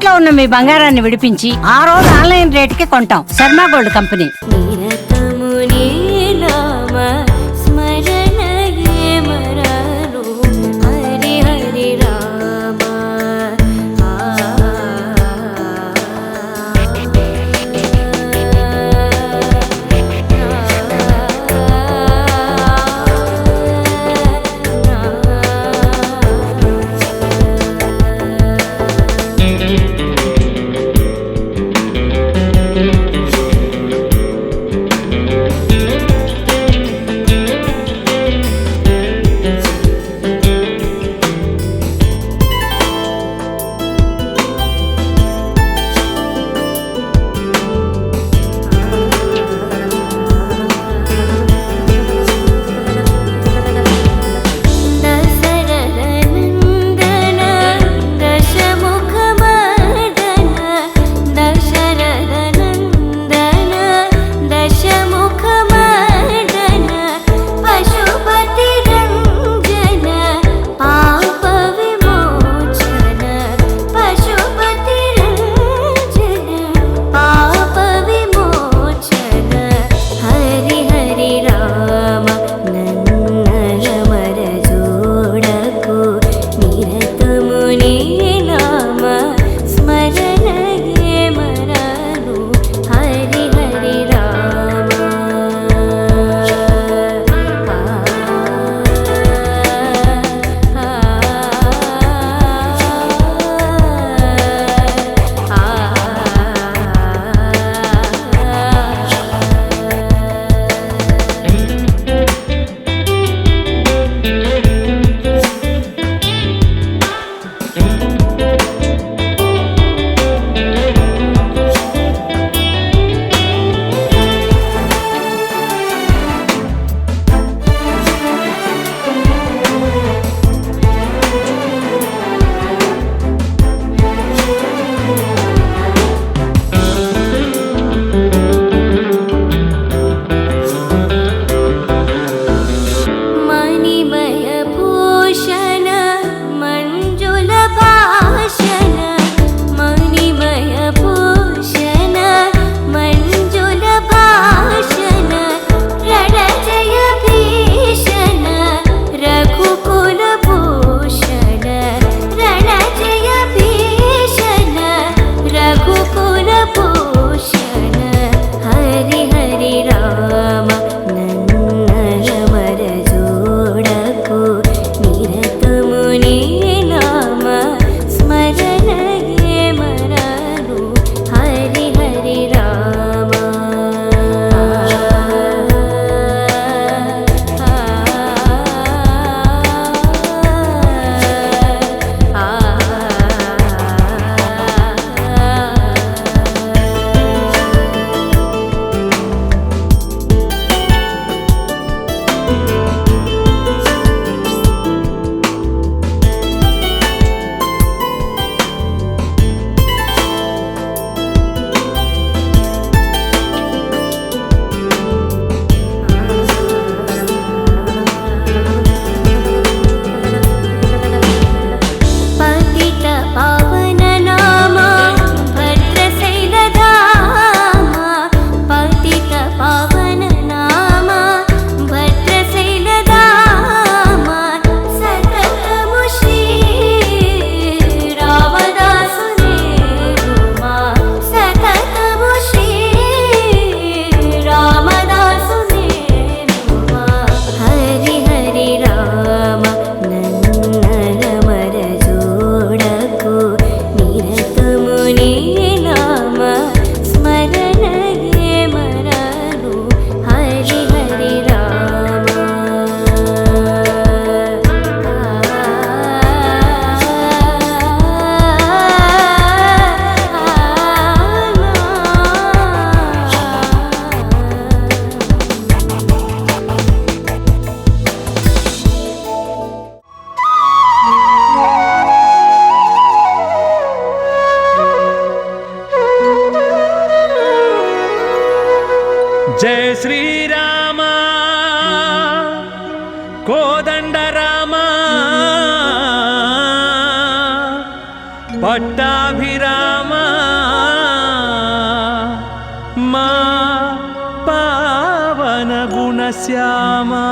తాకట్టులో ఉన్న మీ బంగారాన్ని విడిపించి ఆ రోజు ఆన్లైన్ రేటుకి కొంటాం. Sharma gold company. శ్యామా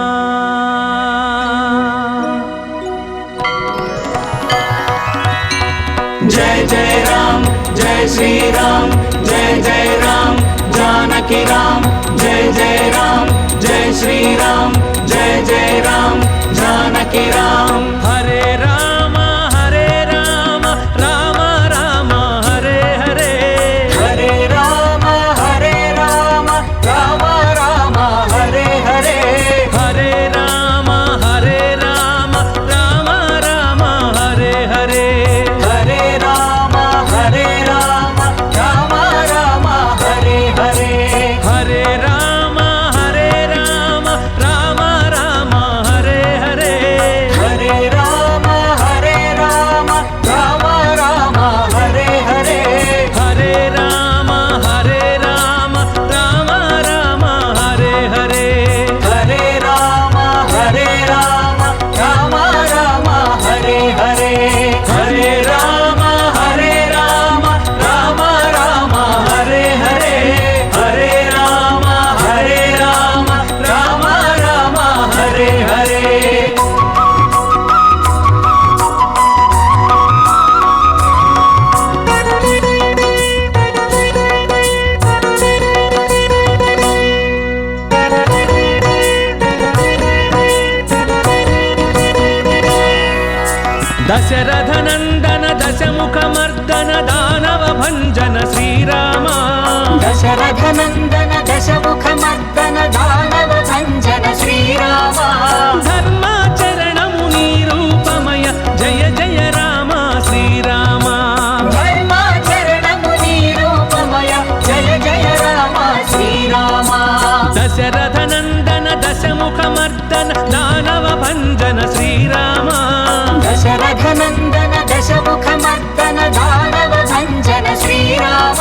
जय जय राम जय श्री राम जय जय राम जानकी राम जय जय राम जय श्री राम जय जय राम जानकी राम हरे राम राम राम हरे हरे हरे राम राम राम हरे हरे हरे राम राम राम हरे हरे हरे राम राम हरे हरे हरे राम राम हरे हरे हरे राम राम हरे हरे हरे राम राम हरे हरे हरे राम राम हरे हरे हरे राम राम हरे हरे हरे राम राम हरे हरे दशरथ नंदन दशमुख मर्दन दानव भंजन श्रीराम दशरथ नंदन दशमुख मर्दन दानव भंजन श्रीराम धर्माचरणमु निरूपमय जय जय राम श्रीराम धर्माचरणमु निरूपमय जय जय राम श्रीराम दशरथ नंदन दशमुख मर्दन दानव भंजन श्रीराम दशरथ नंदन दशमुख मर्दन दानव भंजन श्रीराम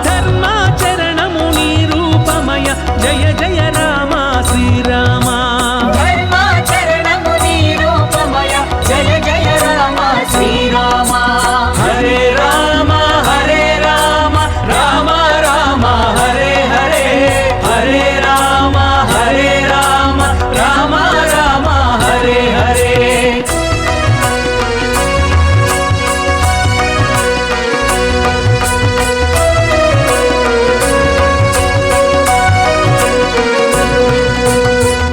धर्माचरणमु निरूपमय जय जय राम श्रीराम धर्माचरणमु निरूपमय जय जय राम श्रीराम हरे राम राम राम हरे हरे हरे राम राम हरे हरे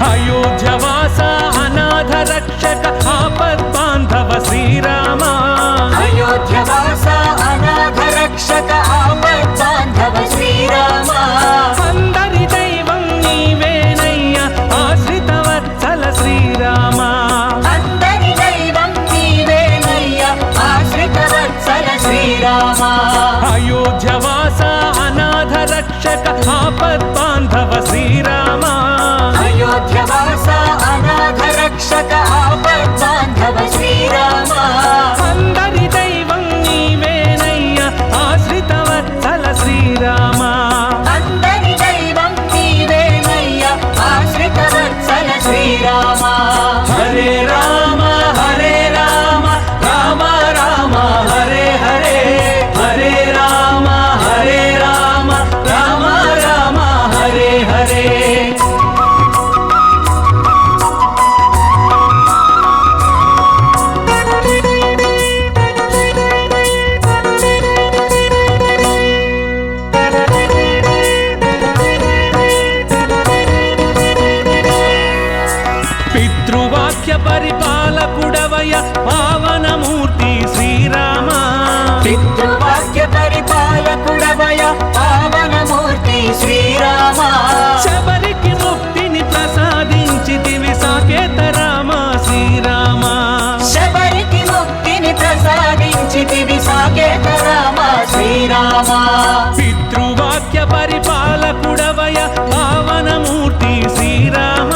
अयोध्यवासा अनाथ रक्षक आपद्बान्धव श्रीराम अयोध्यवासा अनाथ रक्षक आपद्बान्धव श्रीराम అందరి దైవం నీవేనయ్యా ఆశ్రిత వత్సల శ్రీరామ అందరి దైవం నీవేనయ్యా ఆశ్రిత వత్సల శ్రీరామ అయోధ్యవాస అనాథ రక్షక ఆపద్బాంధవ శ్రీరామ అయోధ్యవాస అనాథ రక్షక ఆపద్బాంధవ శ్రీరామ అందరి దైవం నీవేనయ్యా ఆశ్రిత వత్సల శ్రీరామ అందరి దైవం నీవేనయ్యా ఆశ్రిత వత్సల శ్రీరామ హరే రామ రామ రామ హరే హరే హరే రామ రామ హరే హరే పితృవాక్య పరిపాలకుడవయ పావనమూర్తి శ్రీరామ పితృవాక్య పరిపాలకుడవయ పావనమూర్తి శ్రీరామ శబరికి ముక్తిని ప్రసాదించితివి సాకేత రామ శ్రీరామ శబరికి ముక్తిని ప్రసాదించితివి సాకేత రామ శ్రీరామ పితృవాక్య పరిపాలకుడవయ పావనమూర్తి శ్రీరామ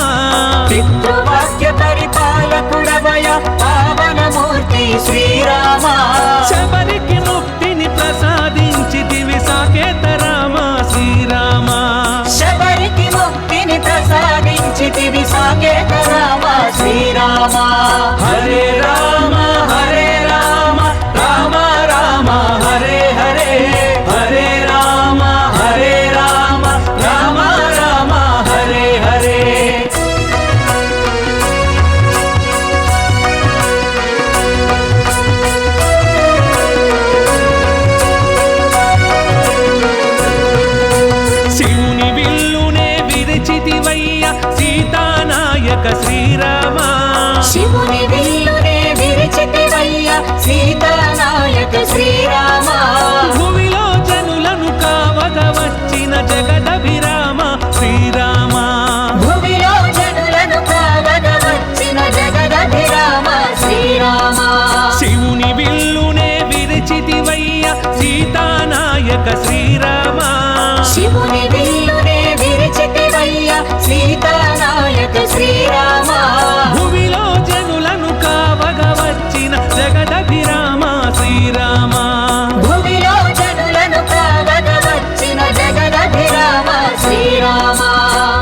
పితృవాక్య పరిపాలకుడవయ పావనమూర్తి శ్రీరామ శబరికి ముక్తిని ప్రసాదించితివి సాకేత రామ శ్రీరామ శబరికి ముక్తిని ప్రసాదించితివి సాకేత రామ శ్రీరామ హరే రామ రామ రామ హరే హరే హరే రామ రామ హరే హరే సీతానాయక శ్రీరామ భువిలో జనులను కావగా వచ్చిన జగదభిరామ శ్రీరామ భూమిలో జనులను కావగ వచ్చిన జగదభిరామ శ్రీరామ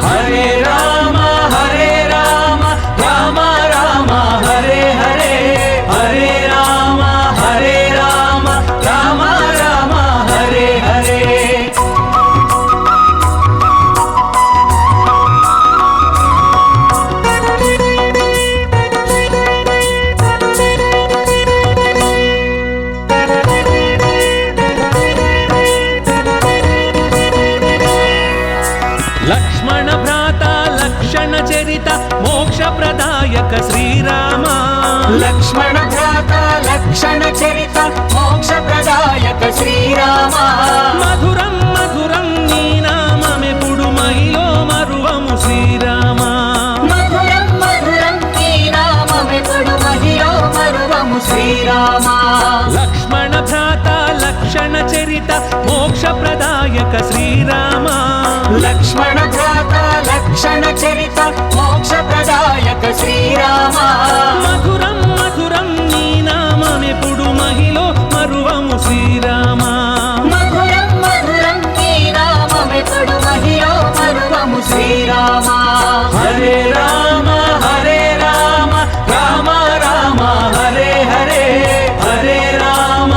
హరే రామ రామ రామ హరే హరే హరే రామ రామ రామ హరే హరే లక్ష్మణ భ్రాత లక్షణ చరిత మోక్ష ప్రదాయక శ్రీరామ లక్ష్మణ భ్రాత లక్షణ చరిత మోక్ష ప్రదాయక శ్రీరామ మధురం మధురం నీ నామమెప్పుడు మహిలో మరువము శ్రీరామ మధురం మధురం నీ నామమెప్పుడు మహిలో మరువము శ్రీరామ లక్ష్మణ భ్రాత లక్షణ చరిత మోక్ష ప్రదాయక శ్రీరామ లక్ష్మణ భ్రాత లక్షణ చరిత మోక్ష ప్రదాయక శ్రీరామ మధురం మధురం నీ నామమెప్పుడు మహిలో మరువము శ్రీరామ మధురం మధురం నీ నామమెప్పుడు మహిలో మరువము శ్రీరామ హరే రామ రామ రామ హరే హరే హరే రామ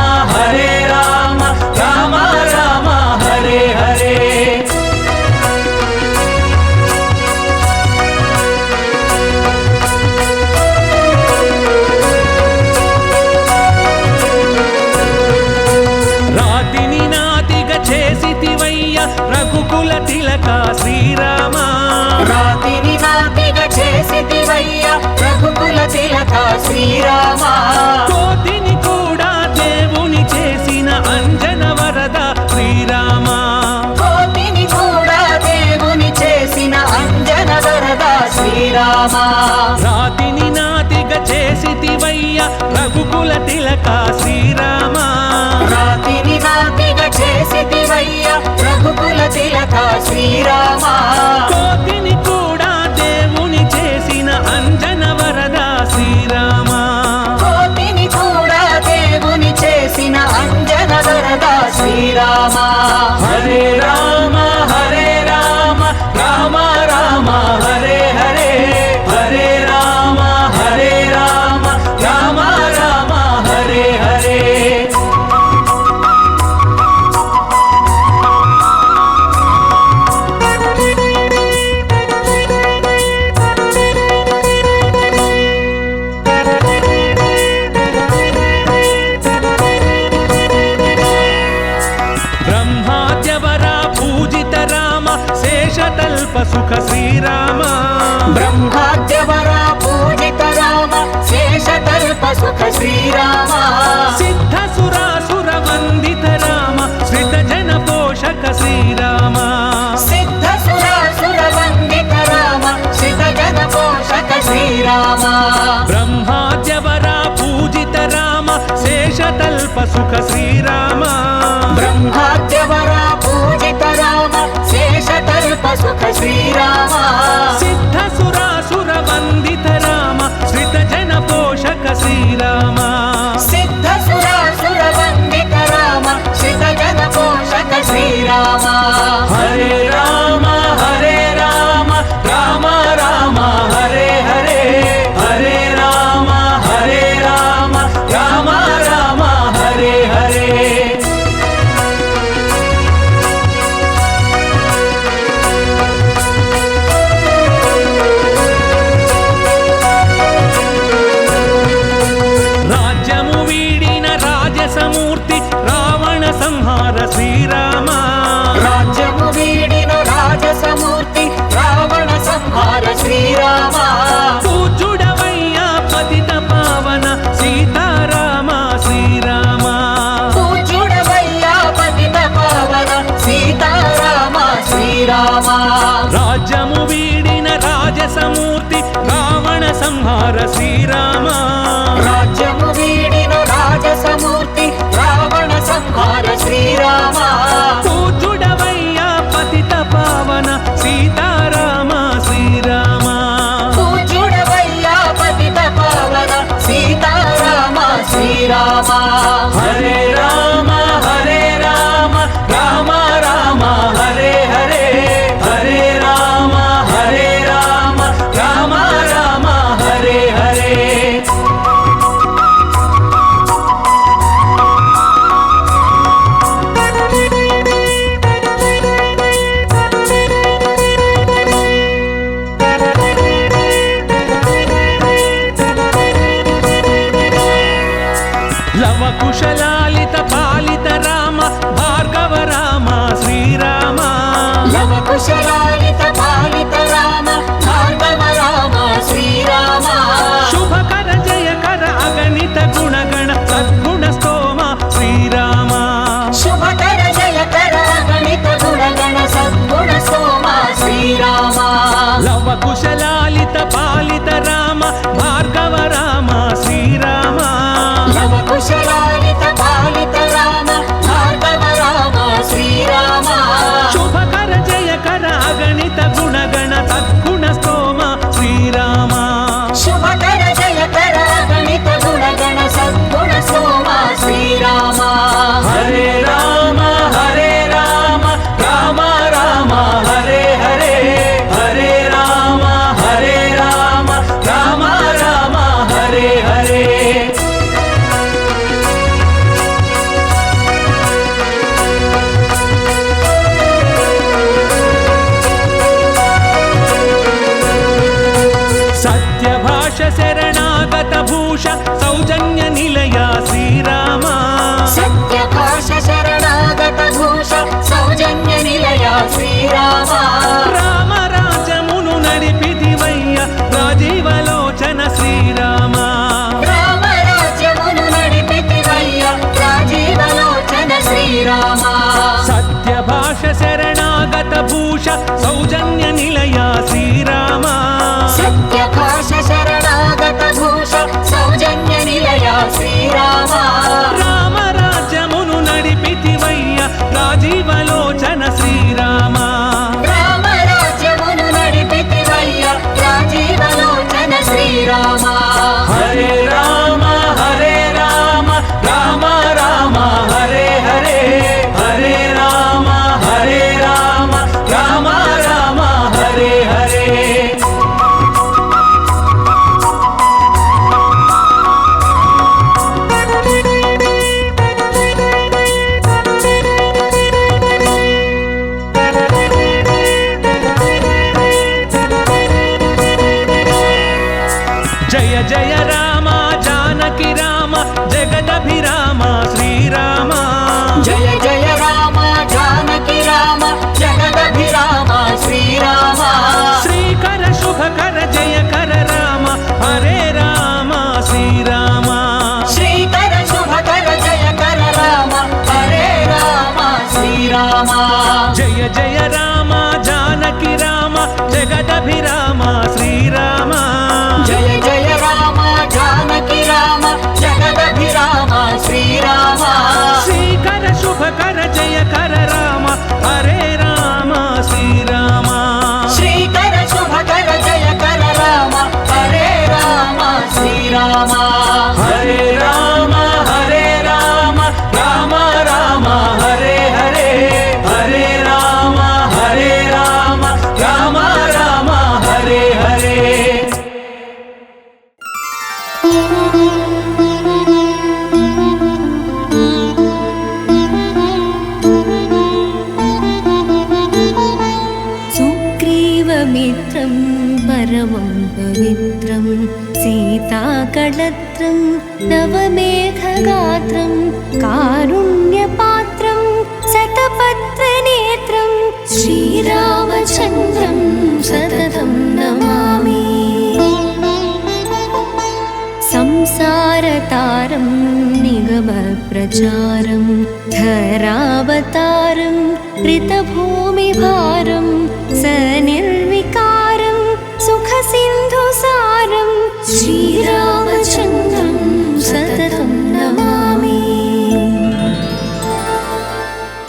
రామ రామ హరే హరే రాతిని నాతిగా చేసితివయ్య రఘుకుల తిలక శ్రీరామ రాతిని నాతిగా చేసితివయ్య రఘుకుల తిలక శ్రీరామ కోతిని కూడా దేవుని చేసిన అంజన వరద శ్రీరామ కోతిని కూడా దేవుని చేసిన అంజన వరద శ్రీరామ రాతిని నాతిగా చేసితివయ్య రఘుకుల తిలక శ్రీరామ రాతిని నాతిగా చేసితివయ్య రఘుకుల తిలక శ్రీరామ కోతిని కూడా దేవుని చేసిన అంజన వరద శ్రీరామ కోతిని కూడా దేవుని చేసిన అంజన వరద శ్రీరామ హరే రామ రామ రామ హరే హరే హరే రామ రామ రామ హరే హరే బ్రహ్మాద్యవర పూజిత రామ శేషతల్ప సుఖ శ్రీరామ బ్రహ్మాద్యవర పూజిత రామ శేషతల్ప సుఖ శ్రీరామ సిద్ధ సురాసుర వందిత రామ శ్రిత జన పోషక శ్రీరామ సిద్ధ సురాసుర వందిత రామ సిద్ధ జన పోషక శ్రీరామ బ్రహ్మాద్యవర పూజిత రామ శేషతల్ప సుఖ శ్రీరామ బ్రహ్మాద్యవర పూజిత రామ శేషతల్ప సుఖ శ్రీరామ సిద్ధ సురాసుర వందిత రామ శ్రిత జన పోషక శ్రీరామ సిద్ధ సురాసుర వందిత రామ సిద్ధ జన పోషక శ్రీరామ హరే రామ రామ రామ హరే హరే హరే రామ రామ రామ హరే హరే రాజ్యము వీడిన రాజసమూర్తి రావణ సంహార శ్రీరామ రాజ్యము వీడిన రాజసమూర్తి రావణ సంహార శ్రీరామ పూజుడవయ్యా పతిత పావన సీతారామ శ్రీరామ పూజ్యుడవయ్యా పతిత పావన సీతారామ శ్రీరామ రాజ్యము వీడిన రాజసమూర్తి రావణ సంహార శ్రీరామ రాజ్యము వీడిన రాజసమూర్తి రావణ సంహార శ్రీరామ పూజుడవయ్యా పతిత పావన సీతారామ శ్రీ కుశలాలిత పాలిత రామ భార్గవ రామ శ్రీరామ లవ కుశలాలిత పాలిత రామ భార్గవ రామ శ్రీరామ శుభకర జయకర అగణిత గుణగణ తద్గుణ స్తోమ శ్రీరామ శుభకర జయకర గణిత గుణగణ సద్గుణ సోమ శ్రీరామ హరే రామ రామ రామ హరే హరే హరే రామ రామ రామ హరే హరే సత్యభాష శరణాగత భూష సౌజన్య నిలయ శ్రీరామ సత్యభాష శరణాగత భూష సౌజన్య నిలయ శ్రీరామ రామ రాజమును నడిపిదివయ్య రాజీవలోచన శ్రీరామ రామ రాజ్యమును నడిపితివయ్య రాజీవలోచన శ్రీరామ సత్యభాష శరణాగత భూష సౌజన్య నిలయ శ్రీరామ సత్యభాష శరణాగత భూష సౌజన్య నిలయ శ్రీరామ రామ రాజ్యమును నడిపితివయ్య రాజీవలోచన శ్రీరామ రామ రాజ్యమును నడిపితివయ్య రాజీవలోచన శ్రీరామ హరే రామ రామ రామ హరే హరే హరే రామ రామ రామ హరే హరే జయ జయ రామ జానకి రామ జగదభిరామ శ్రీరామ జయ జయ రామ జానకి రామ జగదభిరామ శ్రీరామ శ్రీకర శుభకర జయకర రామ హరే రామ శ్రీరామ శ్రీకర శుభకర జయకర రామ హరే రామ శ్రీరామ జయ జయ రామ జానకి రామ జగదభిరామ శ్రీరామ జయ జయ రామ జానకి రామ జగదభిరామ శ్రీరామ శ్రీకర శుభకర జయకర రామ హరే రామ శ్రీరామ శ్రీకర శుభకర జయకర రామ హరే రామ శ్రీరామ హరే రామ రామ రామ హరే హరే హరే రామ రామ రామ హరే హరే सुग्रीवमित्रं परमं पवित्रं सीताकळत्रं नवमेघगात्रं कारुण्यपात्रं शतपत्रनेत्रं श्रीरामचन्द्रं सततं नमामि संसारतारं निगमप्रचारं धरावतारं कृतभूमिभारं सनिर्विकारं सुखसिन्धुसारं श्रीरामचन्द्रं सततं नमामि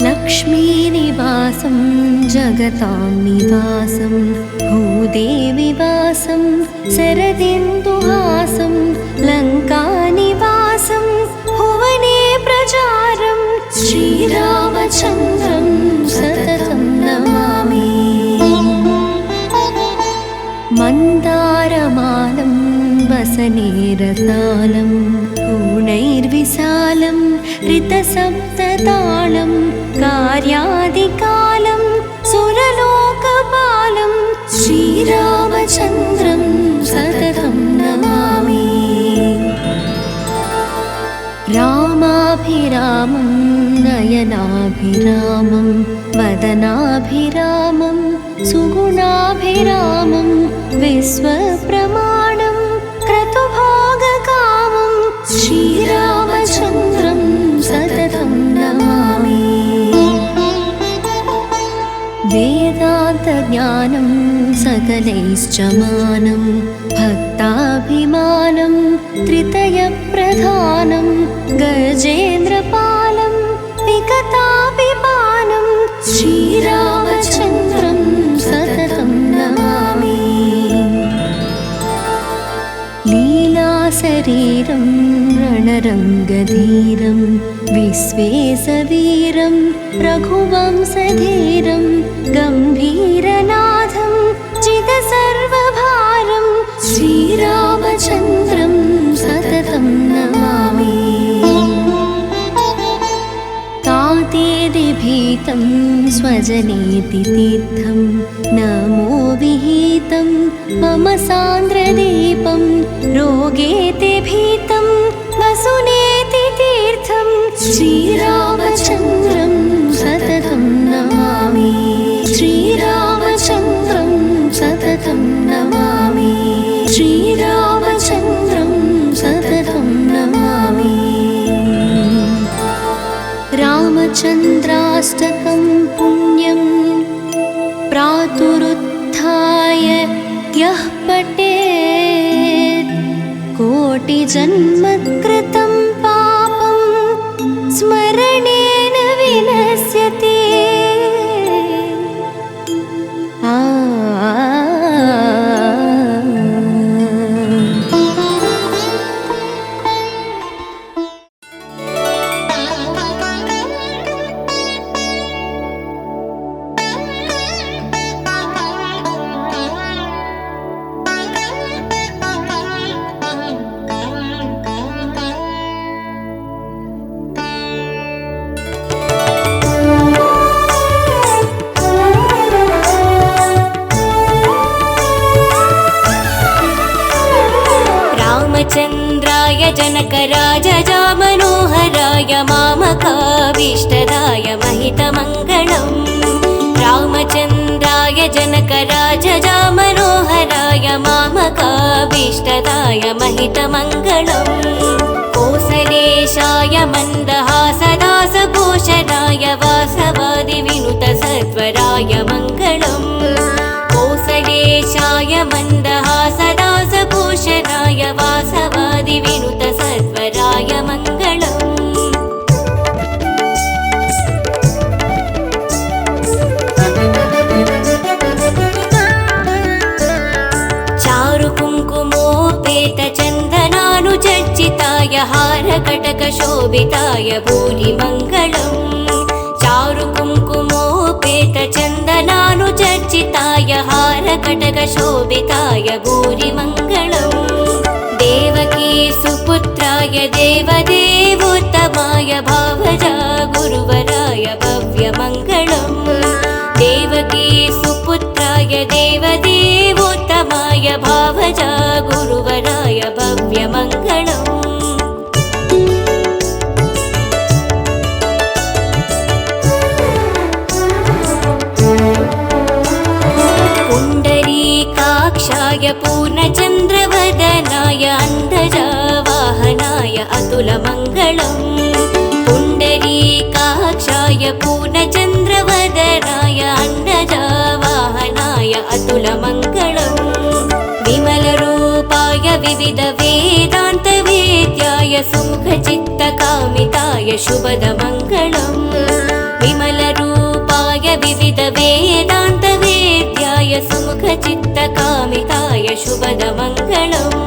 लक्ष्मीनिवासं जगतां निवासं भूदेविवासं शरदिन्दुहासं लङ्कानिवासं भुवने प्रचारं श्रीरामचन्द्रं सततं नमामि मन्दारमालं वसनेरसालं पूर्णैर्विशालं ऋतसप्ततालं कार्यादिकालं सुरलोकपालं श्रीरामचन्द्रं सततं नमामि रामाभिरामं नयनाभिरामं वदनाभिरामं सुगुणाभिरामं विश्वप्रमाणं क्रतुभोगकामं श्रीरामचन्द्रं सततं नमामि वेदा वेदान्तज्ञानं सकलैश्च मानं भक्ताभिमानं त्रितयप्रधानं गजेन्द्रपालं विगताभिमानं श्रीरामचन्द्रं सततं नमामि। लीलाशरीरं रणरङ्गधीरं विश्वेशवीरं रघुवंशधीरं गम्भीरनाथं जितसर्वभारं श्रीरामचन्द्रं सततं नमामि। तातेदिभीतं स्वजनेति तीर्थं नमो विहितं मम सान्द्रदीपं रोगेति भीतं वसुनेति तीर्थं श्रीरामचन्द्रं सततं नमामि। श्रीरामचन्द्रं सततं नमामि। श्रीरामचन्द्रं सततं नमामि। रामचन्द्राष्टकं पुण्यं प्रातरुत्थाय यः पठेत् कोटिजन्मकृतं पापं स्मरणेन विनश्यति। रामचन्द्राय जनकराजजामनोहराय मामकाभीष्टदाय महितमङ्गलम्। रामचन्द्राय जनकराजजामनोहराय मामकाभीष्टदाय महितमङ्गलम्। कोसलेशाय मन्दहासदासभूषणाय वासवादिविनुतसत्वराय मङ्गलम्। कोसलेशाय मन्दहासदासभूषणाय वासवादिविनुतसत्वराय मङ्गलम्। चारुकुङ्कुमोपेतचन्दनानुचर्चिताय हारकटकशोभिताय भूरिमङ्गलम्। चारुकुङ्कुमोपेतचन्दनानुचर्चिताय हारकटकशोभिताय भूरिमङ्गलम्। देवकी सुपुत्राय देवदेवोत्तमाय भावजा गुरुवराय भव्यमङ्गलम्। देवकी सुपुत्राय देवदेवोत्तमाय भावजा गुरुवराय भव्यमङ्गलम्। पुण्डरीकाक्षाय पूर्णचन्द्रवदनाय अण्डजावाहनाय अतुलमङ्गलम्। पुण्डरीकाक्षाय पूर्णचन्द्रवदनाय अण्डजावाहनाय अतुलमङ्गलम्। विमलरूपाय विविधवेदान्तवेद्याय सुमुखचित्तकामिताय शुभदमङ्गलम्। विमलरूपाय विविधवेदान्तवेद्याय सुमुखचित्तकामिताय शुभदमङ्गलम्।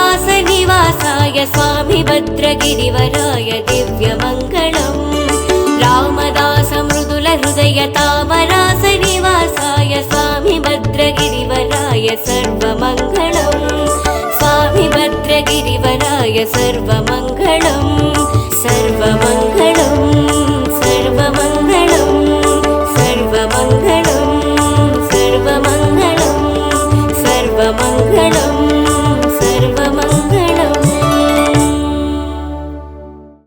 तामरासनिवासाय स्वामी भद्रगिरिवराय दिव्यमङ्गलम्। रामदास मृदुल हृदय तामरासनिवासाय स्वामी भद्रगिरिवराय सर्वमङ्गलम्। स्वामी भद्रगिरिवराय सर्वमङ्गलम् सर्वमङ्गलम्।